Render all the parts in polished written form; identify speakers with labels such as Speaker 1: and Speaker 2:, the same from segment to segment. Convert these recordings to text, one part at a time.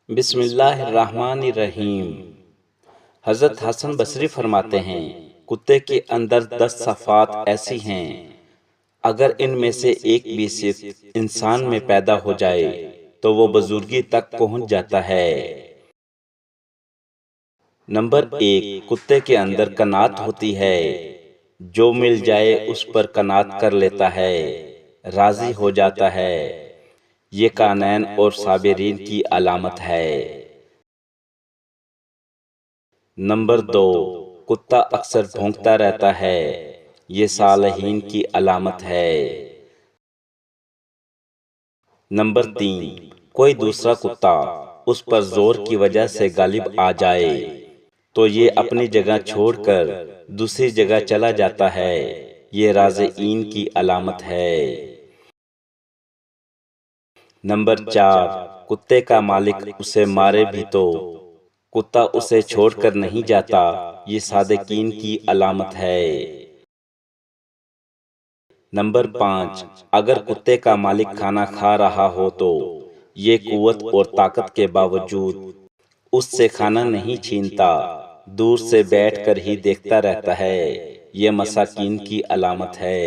Speaker 1: بسم اللہ الرحمن الرحیم۔ حضرت حسن بصری فرماتے ہیں، کتے کے اندر 10 صفات ایسی ہیں، اگر ان میں سے ایک بھی صفت انسان میں پیدا ہو جائے تو وہ بزرگی تک پہنچ جاتا ہے۔ نمبر 1، کتے کے اندر قناعت ہوتی ہے۔ جو مل جائے اس پر قناعت کر لیتا ہے، راضی ہو جاتا ہے۔ یہ کانین اور صابرین کی علامت ہے۔ نمبر 2، کتا اکثر بھونکتا رہتا ہے۔ یہ صالحین کی علامت ہے۔ نمبر 3، کوئی دوسرا کتا اس پر زور کی وجہ سے غالب آ جائے تو یہ اپنی جگہ چھوڑ کر دوسری جگہ چلا جاتا ہے۔ یہ رازقین کی علامت ہے۔ نمبر 4، کتے کا مالک اسے مارے بھی تو کتا اسے چھوڑ کر نہیں جاتا۔ یہ صادقین کی علامت ہے۔ نمبر 5، اگر کتے کا مالک کھانا کھا رہا ہو تو یہ قوت اور طاقت کے باوجود اس سے کھانا نہیں چھینتا، دور سے بیٹھ کر ہی دیکھتا رہتا ہے۔ یہ مساکین کی علامت ہے۔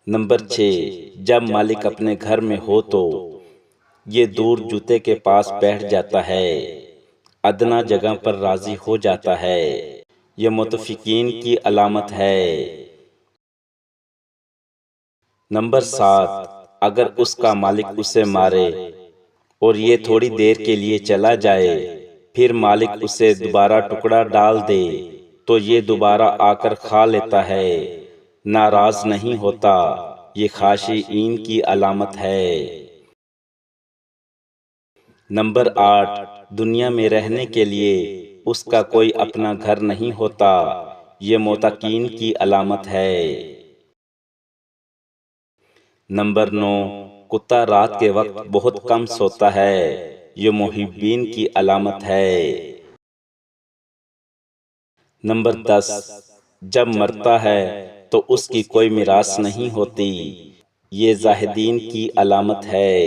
Speaker 1: نمبر 6، جب مالک اپنے گھر میں ہو تو یہ دور جوتے کے پاس بیٹھ جاتا ہے، ادنا جگہ پر راضی ہو جاتا ہے۔ یہ متفقین کی علامت ہے۔ نمبر 7، اگر اس کا مالک اسے مارے اور یہ تھوڑی دیر کے لیے چلا جائے، پھر مالک اسے دوبارہ ٹکڑا ڈال دے تو یہ دوبارہ آ کر کھا لیتا ہے، ناراض نہیں ہوتا۔ یہ خاشعین کی علامت ہے۔ نمبر 8، دنیا میں رہنے کے لیے اس کا کوئی اپنا گھر نہیں ہوتا۔ یہ متقین کی علامت ہے۔ نمبر 9، کتا رات کے وقت بہت کم سوتا ہے۔ یہ محبین کی علامت ہے۔ نمبر 10، جب مرتا ہے تو اس کی کوئی میراث نہیں ہوتی۔ یہ زاہدین کی علامت ہے۔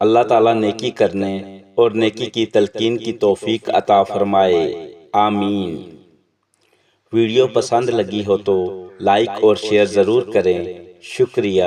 Speaker 1: اللہ تعالیٰ نیکی کرنے اور نیکی کی تلقین کی توفیق عطا فرمائے، آمین۔ ویڈیو پسند لگی ہو تو لائک اور شیئر ضرور کریں۔ شکریہ۔